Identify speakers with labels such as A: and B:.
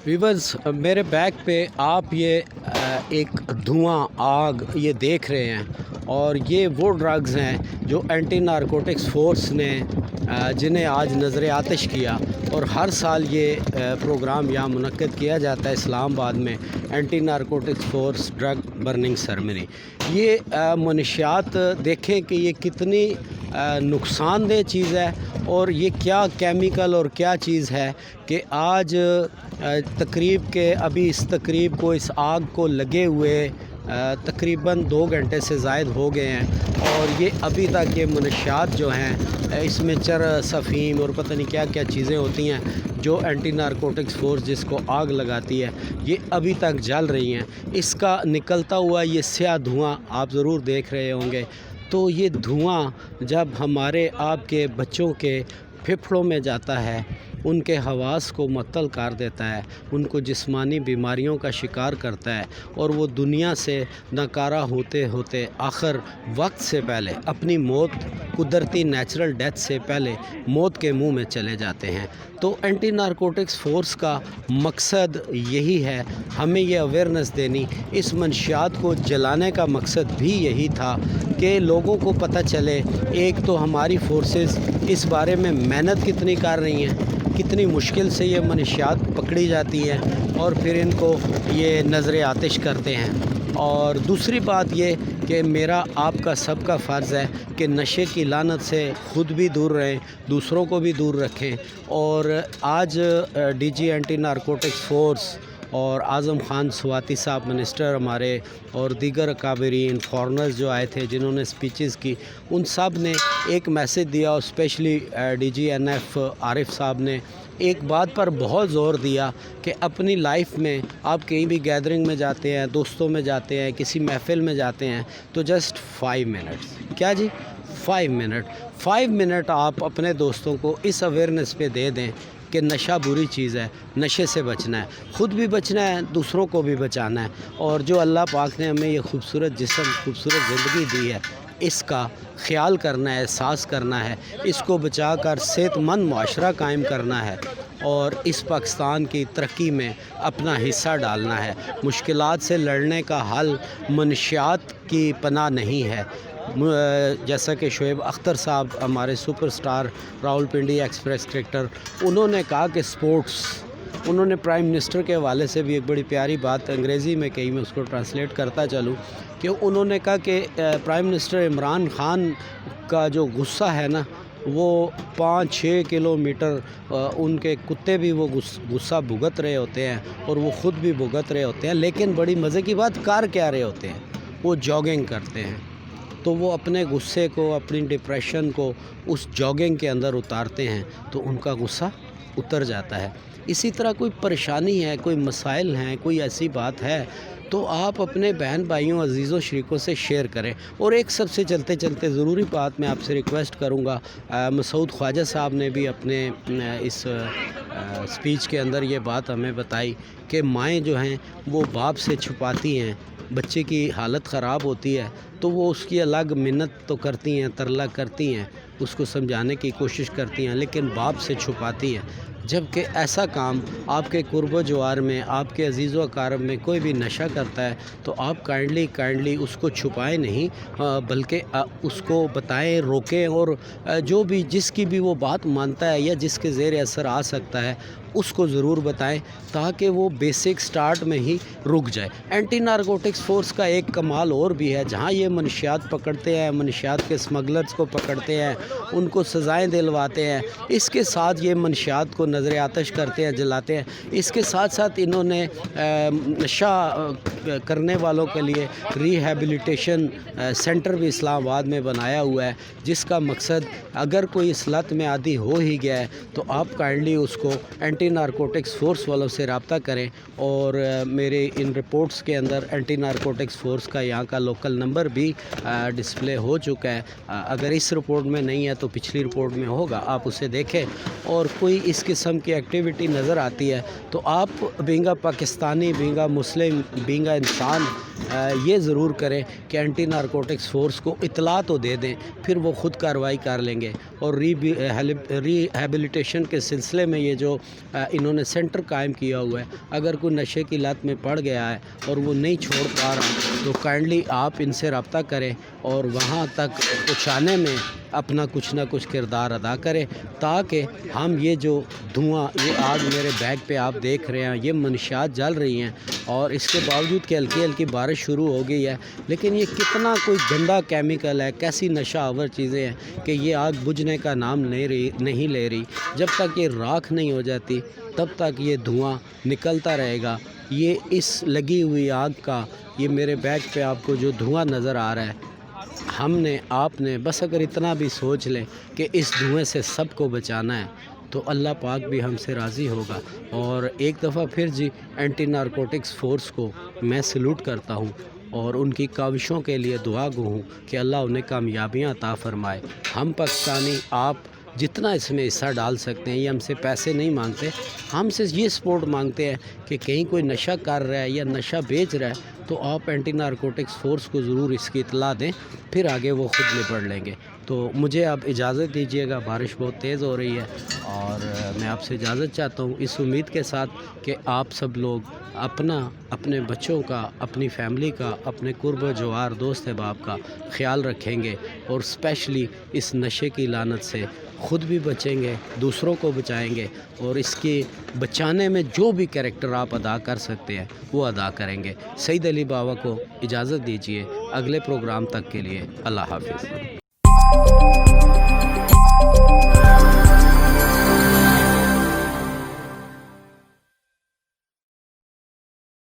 A: Viewers, मेरे back पे आप ये एक धुआं आग ये देख रहे हैं और ये वो ड्रग्स हैं जो एंटी नारकोटिक्स फोर्स ने जिन्हें आज नज़र आतिश किया। और हर साल ये प्रोग्राम यहाँ मुनक्किद किया जाता है इस्लामाबाद में, anti narcotics force drug burning ceremony. ये मनशियात देखें कि ये कितनी नुकसानदेह चीज़ है और ये क्या केमिकल और क्या चीज़ है कि आज तकरीब के अभी इस तकरीब को, इस आग को लगे हुए तकरीबन 2 घंटे से ज़ायद हो गए हैं और ये अभी तक ये मनशियात जो हैं इसमें चरस, अफ़ीम और पता नहीं क्या क्या चीज़ें होती हैं जो एंटी नारकोटिक्स फोर्स जिसको आग लगाती है, ये अभी तक जल रही हैं। इसका निकलता हुआ ये स्याह धुआं आप ज़रूर देख रहे होंगे। तो ये धुआं जब हमारे आपके बच्चों के फेफड़ों में जाता है, उनके हवास को मुअत्तल कर देता है, उनको जिस्मानी बीमारियों का शिकार करता है और वो दुनिया से नाकारा होते होते आखिर वक्त से पहले अपनी मौत, कुदरती नेचुरल डेथ से पहले मौत के मुंह में चले जाते हैं। तो एंटी नारकोटिक्स फोर्स का मकसद यही है, हमें ये अवेयरनेस देनी, इस मंशियात को जलाने का मकसद भी यही था कि लोगों को पता चले। एक तो हमारी फोर्सेस इस बारे में मेहनत कितनी कर रही हैं, कितनी मुश्किल से ये मनशियात पकड़ी जाती हैं और फिर इनको ये नज़र आतिश करते हैं। और दूसरी बात ये कि मेरा आपका सबका फ़र्ज़ है कि नशे की लानत से ख़ुद भी दूर रहें, दूसरों को भी दूर रखें। और आज डीजी एंटी नारकोटिक्स फोर्स और आज़म ख़ान स्वाति साहब मिनिस्टर हमारे और दीगर अकाबरीन फॉरनर्स जो आए थे जिन्होंने स्पीचेस की, उन सब ने एक मैसेज दिया और स्पेशली डीजी एनएफ आरिफ साहब ने एक बात पर बहुत ज़ोर दिया कि अपनी लाइफ में आप कहीं भी गैदरिंग में जाते हैं, दोस्तों में जाते हैं, किसी महफ़िल में जाते हैं, तो जस्ट 5 मिनट्स, क्या जी 5 मिनट आप अपने दोस्तों को इस अवेयरनेस पे दे दें कि नशा बुरी चीज़ है, नशे से बचना है, ख़ुद भी बचना है, दूसरों को भी बचाना है। और जो अल्लाह पाक ने हमें ये खूबसूरत जिस्म, खूबसूरत ज़िंदगी दी है, इसका ख़्याल करना है, एहसास करना है, इसको बचाकर सेहतमंद मुआशरा कायम करना है और इस पाकिस्तान की तरक्की में अपना हिस्सा डालना है। मुश्किलात से लड़ने का हल मनशियात की पनाह नहीं है। जैसा कि शोएब अख्तर साहब हमारे सुपरस्टार रावलपिंडी एक्सप्रेस क्रिकेटर, उन्होंने कहा कि स्पोर्ट्स, उन्होंने प्राइम मिनिस्टर के हवाले से भी एक बड़ी प्यारी बात अंग्रेज़ी में कही, मैं उसको ट्रांसलेट करता चलूँ कि उन्होंने कहा कि प्राइम मिनिस्टर इमरान खान का जो गुस्सा है ना, वो 5-6 किलोमीटर उनके कुत्ते भी वो गुस्सा भुगत रहे होते हैं और वो ख़ुद भी भुगत रहे होते हैं। लेकिन बड़ी मज़े की बात, कार क्या रहे होते हैं, वो जॉगिंग करते हैं। तो वो अपने गुस्से को, अपनी डिप्रेशन को उस जॉगिंग के अंदर उतारते हैं तो उनका गुस्सा उतर जाता है। इसी तरह कोई परेशानी है, कोई मसाइल हैं, कोई ऐसी बात है तो आप अपने बहन भाइयों, अजीज़ों, शरीकों से शेयर करें। और एक सबसे चलते चलते ज़रूरी बात मैं आपसे रिक्वेस्ट करूँगा, मसूद ख्वाजा साहब ने भी अपने इस स्पीच के अंदर ये बात हमें बताई कि माएँ जो हैं वो बाप से छुपाती हैं, बच्चे की हालत ख़राब होती है तो वो उसकी अलग मिन्नत तो करती हैं, तरला करती हैं, उसको समझाने की कोशिश करती हैं, लेकिन बाप से छुपाती हैं। जबकि ऐसा काम आपके कुर्ब जवार में, आपके अजीज़ व अकारब में कोई भी नशा करता है तो आप काइंडली उसको छुपाएं नहीं, बल्कि उसको बताएं, रोकें और जो भी जिसकी भी वो बात मानता है या जिसके ज़ेर असर आ सकता है उसको ज़रूर बताएं ताकि वो बेसिक स्टार्ट में ही रुक जाए। एंटी नारकोटिक्स फोर्स का एक कमाल और भी है, जहाँ ये मनशियात पकड़ते हैं, मनशियात के स्मगलर्स को पकड़ते हैं, उनको सज़ाएं दिलवाते हैं, इसके साथ ये मनशियात को नज़र आतिश करते हैं, जलाते हैं। इसके साथ साथ इन्होंने नशा करने वालों के लिए रिहैबिलिटेशन सेंटर भी इस्लामाबाद में बनाया हुआ है, जिसका मकसद अगर कोई इस लत में आदी हो ही गया है तो आप काइंडली उसको एंटी नारकोटिक्स फोर्स वालों से रब्ता करें। और मेरे इन रिपोर्ट्स के अंदर एंटी नारकोटिक्स फोर्स का यहाँ का लोकल नंबर भी डिस्प्ले हो चुका है। अगर इस रिपोर्ट में नहीं है तो पिछली रिपोर्ट में होगा, आप उसे देखें। और कोई इस किस्म की एक्टिविटी नज़र आती है तो आप बींगा पाकिस्तानी, बींगा मुस्लिम, बींगा इंसान یہ ضرور کریں کہ اینٹی نارکوٹکس فورس کو اطلاع تو دے دیں، پھر وہ خود کارروائی کر لیں گے۔ اور ریہیبلیٹیشن کے سلسلے میں یہ جو انہوں نے سینٹر قائم کیا ہوا ہے، اگر کوئی نشے کی لت میں پڑ گیا ہے اور وہ نہیں چھوڑ پا رہا تو کائنڈلی آپ ان سے رابطہ کریں اور وہاں تک پہنچانے میں اپنا کچھ نہ کچھ کردار ادا کریں، تاکہ ہم یہ جو دھواں، یہ آگ میرے بیگ پہ آپ دیکھ رہے ہیں، یہ منشیات جل رہی ہیں اور اس کے باوجود کہ ہلکی ہلکی بارش شروع ہو گئی ہے، لیکن یہ کتنا کوئی گندا کیمیکل ہے، کیسی نشہ آور چیزیں ہیں کہ یہ آگ بجھنے کا نام نہیں لے رہی۔ جب تک یہ راکھ نہیں ہو جاتی تب تک یہ دھواں نکلتا رہے گا۔ یہ اس لگی ہوئی آگ کا، یہ میرے بیگ پہ آپ کو جو دھواں نظر آ رہا ہے، آپ نے بس اگر اتنا بھی سوچ لیں کہ اس دھوئیں سے سب کو بچانا ہے تو اللہ پاک بھی ہم سے راضی ہوگا۔ اور ایک دفعہ پھر جی اینٹی نارکوٹکس فورس کو میں سلوٹ کرتا ہوں اور ان کی کاوشوں کے لیے دعا گو ہوں کہ اللہ انہیں کامیابیاں عطا فرمائے۔ ہم پاکستانی آپ جتنا اس میں حصہ ڈال سکتے ہیں، یہ ہم سے پیسے نہیں مانگتے، ہم سے یہ سپورٹ مانگتے ہیں کہ کہیں کوئی نشہ کر رہا ہے یا نشہ بیچ رہا ہے تو آپ اینٹی نارکوٹکس فورس کو ضرور اس کی اطلاع دیں، پھر آگے وہ خود نپٹ لیں گے۔ تو مجھے آپ اجازت دیجیے گا، بارش بہت تیز ہو رہی ہے اور میں آپ سے اجازت چاہتا ہوں اس امید کے ساتھ کہ آپ سب لوگ اپنے بچوں کا، اپنی فیملی کا، اپنے قرب و جوار دوست احباب کا خیال رکھیں گے اور اسپیشلی اس نشے کی لعنت سے خود بھی بچیں گے، دوسروں کو بچائیں گے اور اس کے بچانے میں جو بھی کریکٹر آپ ادا کر سکتے ہیں وہ ادا کریں گے۔ سعید علی بابا کو اجازت دیجیے، اگلے پروگرام تک کے لیے اللہ حافظ۔